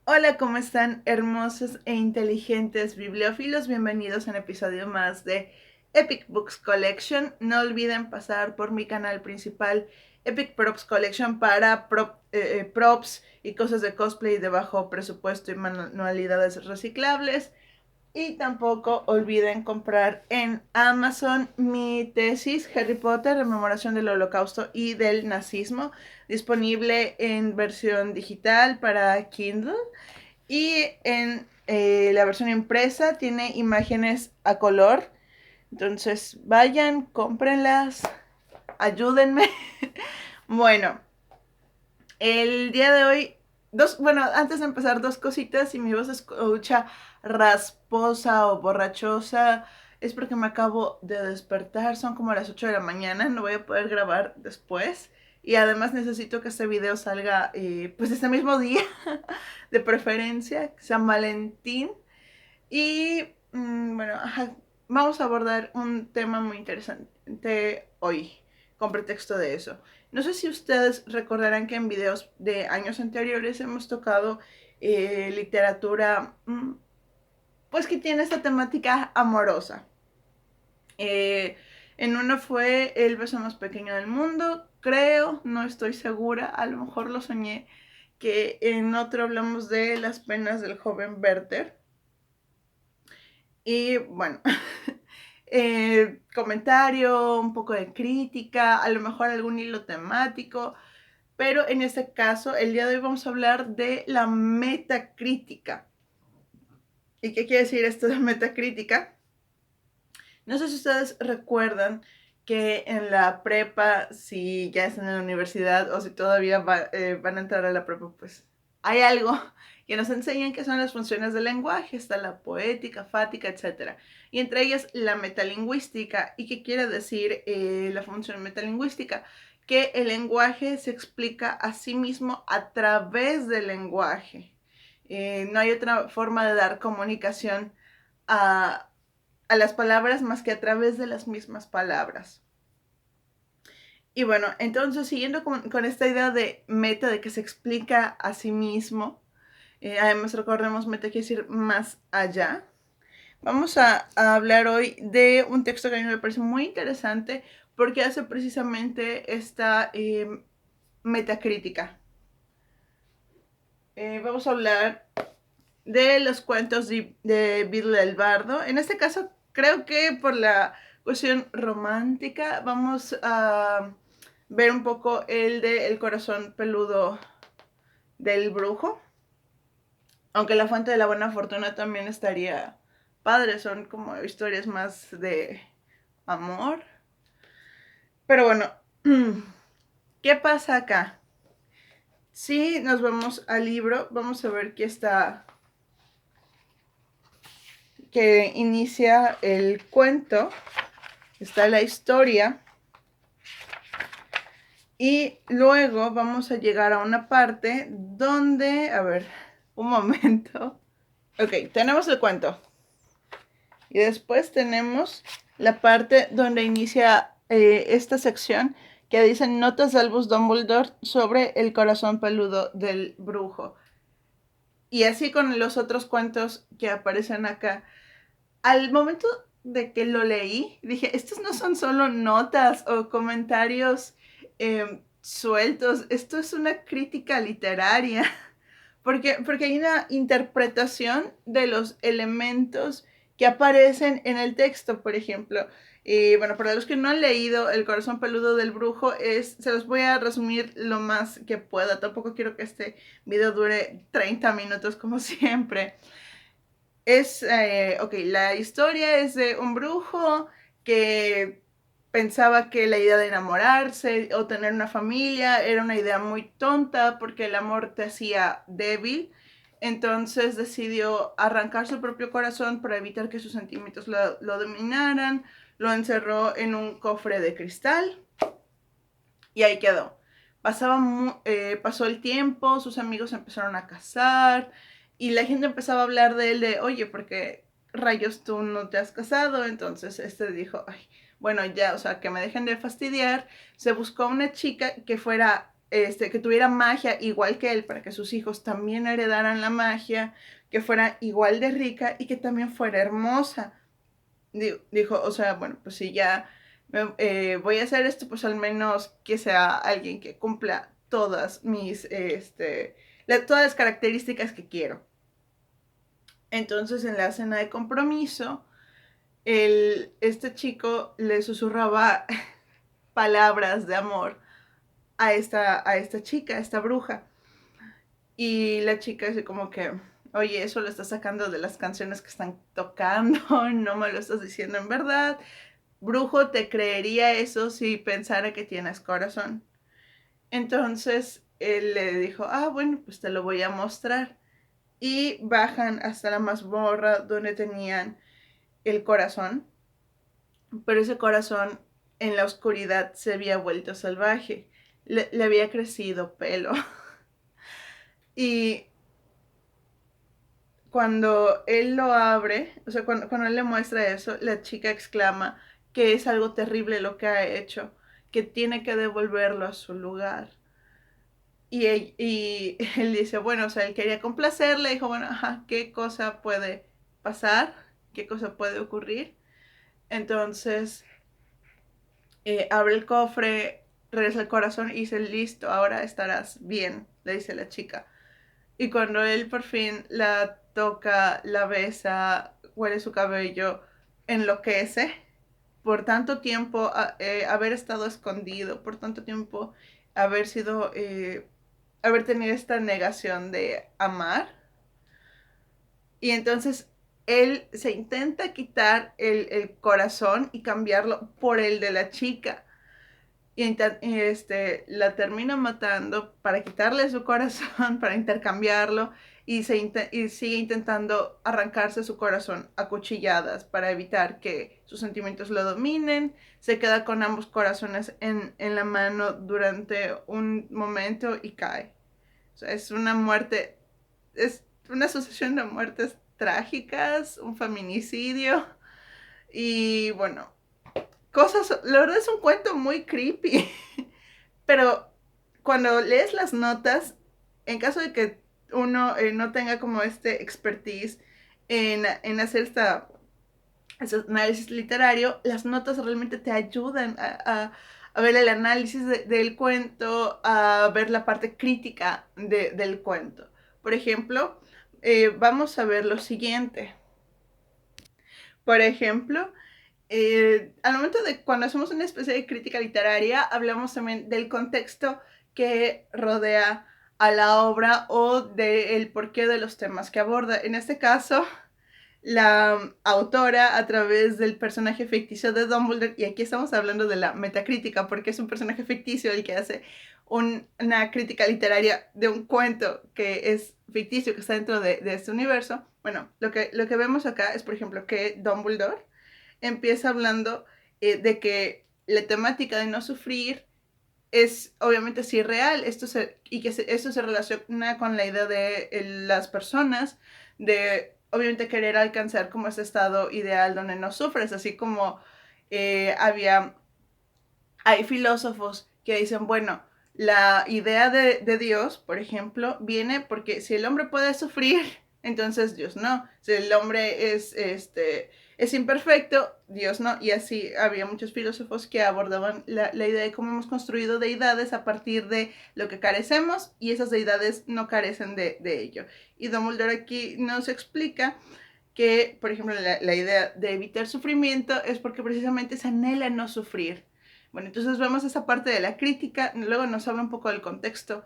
Hola, ¿cómo están hermosos e inteligentes bibliófilos? Bienvenidos a un episodio más de Epic Books Collection. No olviden pasar por mi canal principal Epic Props Collection para props y cosas de cosplay de bajo presupuesto y manualidades reciclables. Y tampoco olviden comprar en Amazon mi tesis Harry Potter, rememoración del Holocausto y del nazismo, disponible en versión digital para Kindle y en la versión impresa tiene imágenes a color. Entonces vayan, cómprenlas, ayúdenme. Bueno, el día de hoy, antes de empezar, dos cositas. Si mi voz se escucha rasposa o borrachosa, es porque me acabo de despertar. Son como las 8 de la mañana, no voy a poder grabar después. Y además necesito que este video salga pues este mismo día, de preferencia, San Valentín. Y bueno, vamos a abordar un tema muy interesante hoy, con pretexto de eso. No sé si ustedes recordarán que en videos de años anteriores hemos tocado literatura, pues que tiene esta temática amorosa. Eh, en uno fue El beso más pequeño del mundo, creo, no estoy segura, a lo mejor lo soñé, que en otro hablamos de Las penas del joven Werther. Y bueno, comentario, un poco de crítica, a lo mejor algún hilo temático, pero en este caso, el día de hoy vamos a hablar de la metacrítica. ¿Y qué quiere decir esto de metacrítica? No sé si ustedes recuerdan que en la prepa, si ya están en la universidad o si todavía van a entrar a la prepa, pues hay algo que nos enseñan que son las funciones del lenguaje. Está la poética, fática, etc. Y entre ellas la metalingüística. ¿Y qué quiere decir la función metalingüística? Que el lenguaje se explica a sí mismo a través del lenguaje. No hay otra forma de dar comunicación a las palabras más que a través de las mismas palabras. Y bueno, entonces siguiendo con esta idea de meta, de que se explica a sí mismo, además recordemos meta quiere decir más allá, vamos a hablar hoy de un texto que a mí me parece muy interesante porque hace precisamente esta metacrítica. Vamos a hablar de los cuentos de Bill el Bardo. En este caso, creo que por la cuestión romántica, vamos a ver un poco el de El corazón peludo del brujo. Aunque La fuente de la buena fortuna también estaría padre, son como historias más de amor. Pero bueno, ¿qué pasa acá? Si nos vamos al libro, vamos a ver que está, que inicia el cuento, está la historia. Y luego vamos a llegar a una parte donde, a ver, un momento. Ok, tenemos el cuento. Y después tenemos la parte donde inicia esta sección que dice Notas de Albus Dumbledore sobre el corazón peludo del brujo. Y así con los otros cuentos que aparecen acá. Al momento de que lo leí, dije, estos no son solo notas o comentarios sueltos, esto es una crítica literaria, porque hay una interpretación de los elementos que aparecen en el texto, por ejemplo. Bueno, para los que no han leído El corazón peludo del brujo, se los voy a resumir lo más que pueda. Tampoco quiero que este video dure 30 minutos como siempre. La historia es de un brujo que pensaba que la idea de enamorarse o tener una familia era una idea muy tonta porque el amor te hacía débil. Entonces decidió arrancar su propio corazón para evitar que sus sentimientos lo dominaran. Lo encerró en un cofre de cristal y ahí quedó. Pasó el tiempo, sus amigos empezaron a casar y la gente empezaba a hablar de él de, oye, ¿por qué rayos tú no te has casado? Entonces este dijo, ay, bueno, ya, o sea, que me dejen de fastidiar. Se buscó una chica que fuera que tuviera magia igual que él, para que sus hijos también heredaran la magia, que fuera igual de rica y que también fuera hermosa. Dijo, o sea, bueno, pues si ya voy a hacer esto, pues al menos que sea alguien que cumpla todas todas las características que quiero. Entonces, en la cena de compromiso, este chico le susurraba palabras de amor a esta chica, a esta bruja. Y la chica dice como que, oye, eso lo estás sacando de las canciones que están tocando, no me lo estás diciendo en verdad. Brujo, te creería eso si pensara que tienes corazón. Entonces él le dijo, ah, bueno, pues te lo voy a mostrar. Y bajan hasta la mazmorra donde tenían el corazón, pero ese corazón en la oscuridad se había vuelto salvaje, le había crecido pelo. Y cuando él lo abre, o sea, cuando él le muestra eso, la chica exclama que es algo terrible lo que ha hecho, que tiene que devolverlo a su lugar. Y él dice, bueno, o sea, él quería complacerle, dijo, bueno, ajá, ¿qué cosa puede pasar? ¿Qué cosa puede ocurrir? Entonces, abre el cofre, regresa el corazón y dice, listo, ahora estarás bien, le dice la chica. Y cuando él por fin la toca, la besa, huele su cabello, enloquece. Por tanto tiempo haber estado escondido, por tanto tiempo haber sido, haber tenido esta negación de amar. Y entonces él se intenta quitar el corazón y cambiarlo por el de la chica. La termina matando para quitarle su corazón, para intercambiarlo, y sigue intentando arrancarse su corazón a cuchilladas para evitar que sus sentimientos lo dominen. Se queda con ambos corazones en la mano durante un momento y cae. O sea, es una muerte, es una sucesión de muertes trágicas, un feminicidio, y bueno, cosas, la verdad es un cuento muy creepy. Pero cuando lees las notas, en caso de que uno no tenga como este expertise en hacer este análisis literario, las notas realmente te ayudan a ver el análisis del cuento, a ver la parte crítica del cuento. Por ejemplo, vamos a ver lo siguiente. Por ejemplo, al momento de cuando hacemos una especie de crítica literaria, hablamos también del contexto que rodea a la obra o del porqué de los temas que aborda. En este caso, la autora, a través del personaje ficticio de Dumbledore, y aquí estamos hablando de la metacrítica, porque es un personaje ficticio el que hace una crítica literaria de un cuento que es ficticio, que está dentro de este universo. Bueno, lo que vemos acá es, por ejemplo, que Dumbledore empieza hablando de que la temática de no sufrir es obviamente sí real, esto se relaciona con la idea de las personas, de obviamente querer alcanzar como ese estado ideal donde no sufres, así como hay filósofos que dicen, bueno, la idea de Dios, por ejemplo, viene porque si el hombre puede sufrir, entonces Dios no. Si el hombre es imperfecto, Dios no. Y así había muchos filósofos que abordaban la idea de cómo hemos construido deidades a partir de lo que carecemos, y esas deidades no carecen de ello. Y Dumbledore aquí nos explica que, por ejemplo, la idea de evitar sufrimiento es porque precisamente se anhela no sufrir. Bueno, entonces vemos esa parte de la crítica, luego nos habla un poco del contexto,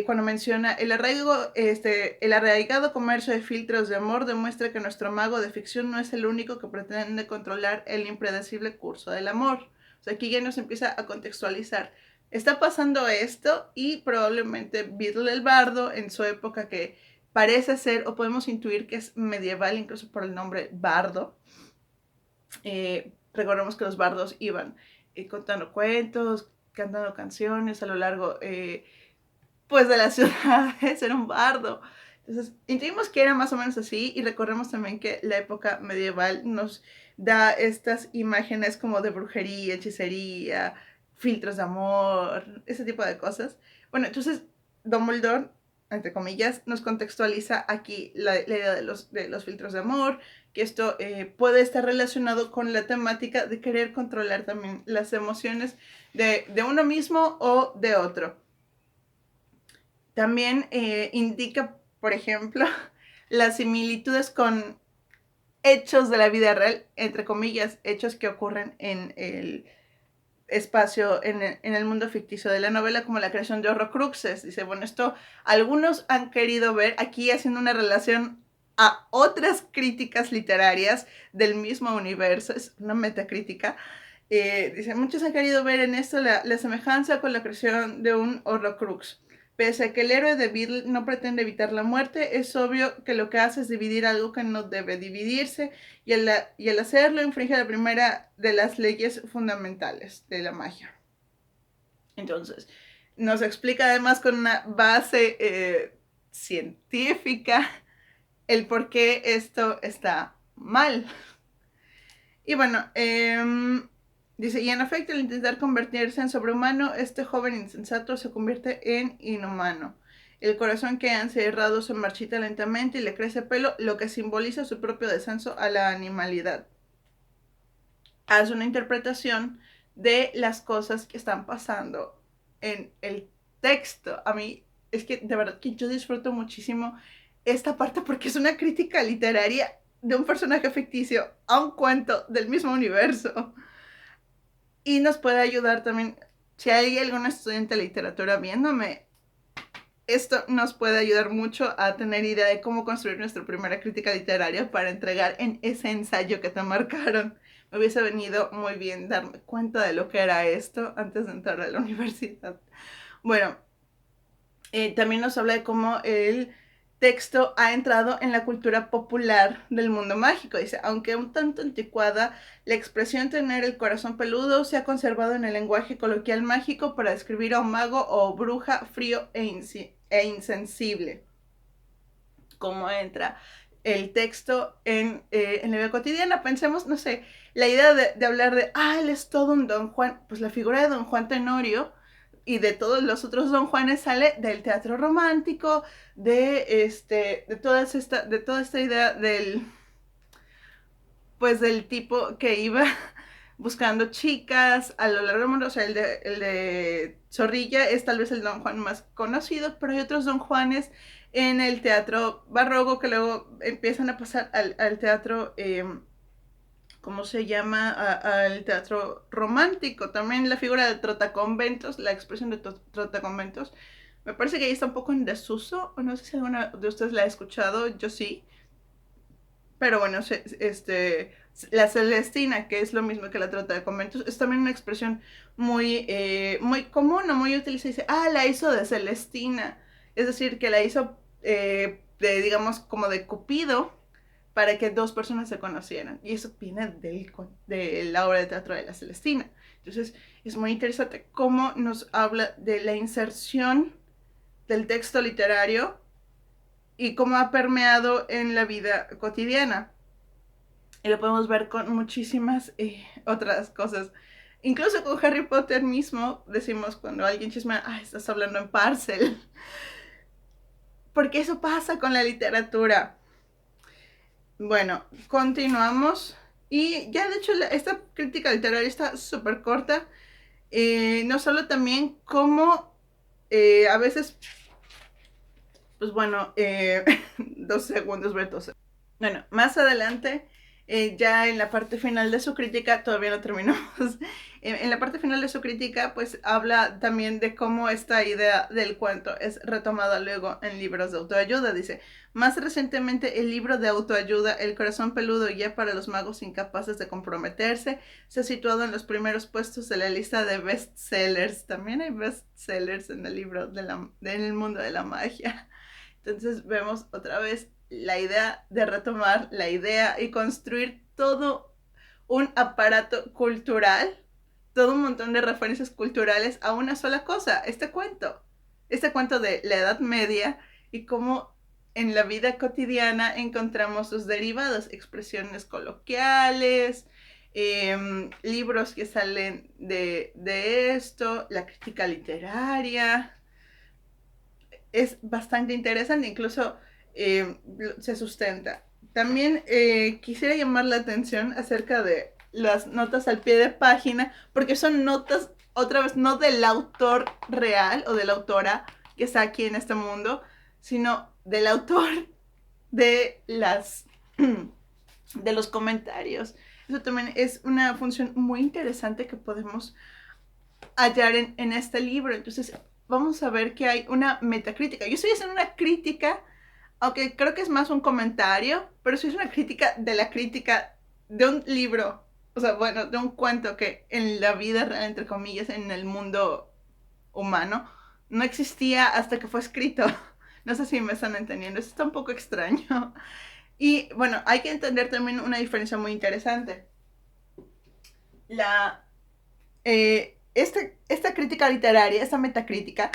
cuando menciona el arraigado comercio de filtros de amor demuestra que nuestro mago de ficción no es el único que pretende controlar el impredecible curso del amor. O sea, aquí ya nos empieza a contextualizar. Está pasando esto y probablemente Beedle el Bardo, en su época, que parece ser, o podemos intuir que es medieval incluso por el nombre bardo. Recordemos que los bardos iban contando cuentos, cantando canciones a lo largo pues de las ciudades, era un bardo. Entonces, intuimos que era más o menos así, y recordemos también que la época medieval nos da estas imágenes como de brujería, hechicería, filtros de amor, ese tipo de cosas. Bueno, entonces Dumbledore, entre comillas, nos contextualiza aquí la idea de los filtros de amor, que esto puede estar relacionado con la temática de querer controlar también las emociones de uno mismo o de otro. También indica, por ejemplo, las similitudes con hechos de la vida real, entre comillas, hechos que ocurren en el espacio, en el mundo ficticio de la novela, como la creación de Horrocruxes. Dice, bueno, esto algunos han querido ver aquí haciendo una relación a otras críticas literarias del mismo universo, es una metacrítica. Dice, muchos han querido ver en esto la semejanza con la creación de un Horrocrux. Pese a que el héroe de Beedle no pretende evitar la muerte, es obvio que lo que hace es dividir algo que no debe dividirse, y al hacerlo infringe la primera de las leyes fundamentales de la magia. Entonces, nos explica además con una base científica el por qué esto está mal. Y bueno, dice, y en efecto, al intentar convertirse en sobrehumano, este joven insensato se convierte en inhumano. El corazón que ha encerrado se marchita lentamente y le crece pelo, lo que simboliza su propio descenso a la animalidad. Haz una interpretación de las cosas que están pasando en el texto. A mí es que de verdad que yo disfruto muchísimo esta parte porque es una crítica literaria de un personaje ficticio a un cuento del mismo universo. Y nos puede ayudar también, si hay algún estudiante de literatura viéndome, esto nos puede ayudar mucho a tener idea de cómo construir nuestra primera crítica literaria para entregar en ese ensayo que te marcaron. Me hubiese venido muy bien darme cuenta de lo que era esto antes de entrar a la universidad. Bueno, también nos habla de cómo el texto ha entrado en la cultura popular del mundo mágico. Dice, aunque un tanto anticuada, la expresión tener el corazón peludo se ha conservado en el lenguaje coloquial mágico para describir a un mago o bruja frío e insensible. ¿Cómo entra el texto en la vida cotidiana? Pensemos, no sé, la idea de hablar de, él es todo un Don Juan, pues la figura de Don Juan Tenorio y de todos los otros Don Juanes sale del teatro romántico, de toda esta idea pues del tipo que iba buscando chicas a lo largo del mundo. O sea, el de Zorrilla es tal vez el Don Juan más conocido, pero hay otros Don Juanes en el teatro barroco que luego empiezan a pasar al teatro, ¿cómo se llama? Al teatro romántico. También la figura de trotaconventos, la expresión de trotaconventos, me parece que ahí está un poco en desuso, o no sé si alguna de ustedes la ha escuchado, yo sí. Pero bueno, la Celestina, que es lo mismo que la trata de conventos, es también una expresión muy común o muy utilizada. Dice, la hizo de Celestina. Es decir, que la hizo, digamos, como de Cupido, para que dos personas se conocieran. Y eso viene de la obra de teatro de la Celestina. Entonces, es muy interesante cómo nos habla de la inserción del texto literario y cómo ha permeado en la vida cotidiana. Y lo podemos ver con muchísimas otras cosas. Incluso con Harry Potter mismo, decimos cuando alguien chismea, estás hablando en Parcel. Porque eso pasa con la literatura. Bueno, continuamos. Y ya de hecho esta crítica literaria está súper corta. Nos habla también cómo a veces, pues bueno, 2 segundos, Beto. Bueno, más adelante, ya en la parte final de su crítica, todavía no terminamos, en la parte final de su crítica, pues habla también de cómo esta idea del cuento es retomada luego en libros de autoayuda. Dice, más recientemente el libro de autoayuda, El corazón peludo ya para los magos incapaces de comprometerse, se ha situado en los primeros puestos de la lista de bestsellers. También hay bestsellers en el libro en el mundo de la magia. Entonces vemos otra vez la idea de retomar la idea y construir todo un aparato cultural, todo un montón de referencias culturales a una sola cosa, este cuento de la Edad Media y cómo en la vida cotidiana encontramos sus derivados, expresiones coloquiales, libros que salen de esto, la crítica literaria. es bastante interesante, incluso se sustenta. También quisiera llamar la atención acerca de las notas al pie de página, porque son notas, otra vez, no del autor real o de la autora que está aquí en este mundo, sino del autor de las de los comentarios. Eso también es una función muy interesante que podemos hallar en este libro. Entonces, vamos a ver que hay una metacrítica. Yo estoy haciendo una crítica, aunque creo que es más un comentario, pero sí es una crítica de la crítica de un libro, o sea, bueno, de un cuento que en la vida real, entre comillas, en el mundo humano, no existía hasta que fue escrito. No sé si me están entendiendo, eso está un poco extraño. Y bueno, hay que entender también una diferencia muy interesante. La, esta crítica literaria, esta metacrítica,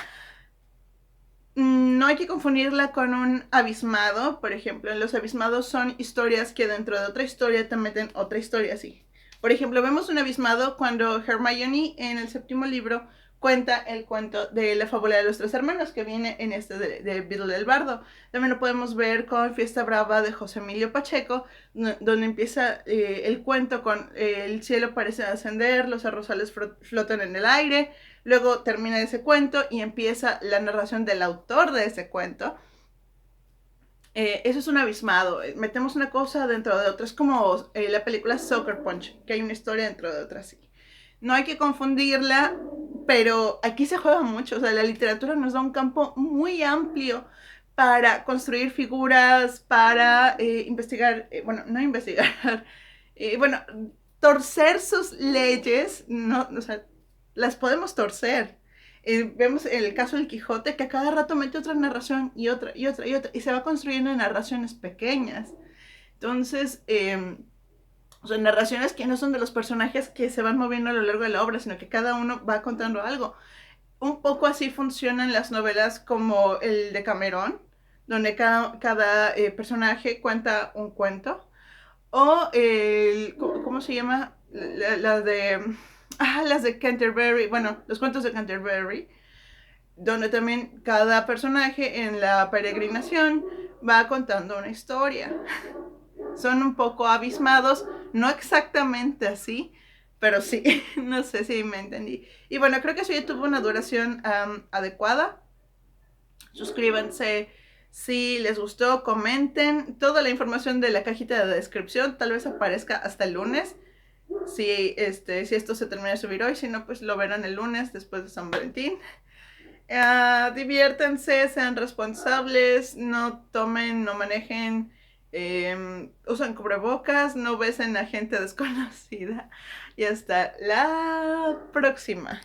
no hay que confundirla con un abismado. Por ejemplo, los abismados son historias que dentro de otra historia te meten otra historia así. Por ejemplo, vemos un abismado cuando Hermione en el séptimo libro cuenta el cuento de la fábula de los tres hermanos que viene en este de Beedle el Bardo. También lo podemos ver con Fiesta Brava de José Emilio Pacheco, donde empieza el cuento con el cielo parece ascender, los arrozales flotan en el aire. Luego termina ese cuento y empieza la narración del autor de ese cuento. Eso es un abismado. Metemos una cosa dentro de otra. Es como la película Soccer Punch, que hay una historia dentro de otra, sí. No hay que confundirla, pero aquí se juega mucho. O sea, la literatura nos da un campo muy amplio para construir figuras, para investigar, bueno, no investigar, bueno, torcer sus leyes, no, o sea, las podemos torcer. Vemos el caso del Quijote que a cada rato mete otra narración y otra y otra y otra y se va construyendo en narraciones pequeñas. Entonces, o sea, narraciones que no son de los personajes que se van moviendo a lo largo de la obra, sino que cada uno va contando algo. Un poco así funcionan las novelas como el de Cameron, donde cada personaje cuenta un cuento. O ¿cómo se llama? Las de Canterbury, bueno, los cuentos de Canterbury, donde también cada personaje en la peregrinación va contando una historia. Son un poco abismados, no exactamente así, pero sí, no sé si me entendí. Y bueno, creo que eso ya tuvo una duración adecuada. Suscríbanse si les gustó, comenten. Toda la información de la cajita de descripción tal vez aparezca hasta el lunes. Si esto se termina de subir hoy, si no, pues lo verán el lunes después de San Valentín. Diviértanse, sean responsables, no tomen, no manejen, usen cubrebocas, no besen a gente desconocida. Y hasta la próxima.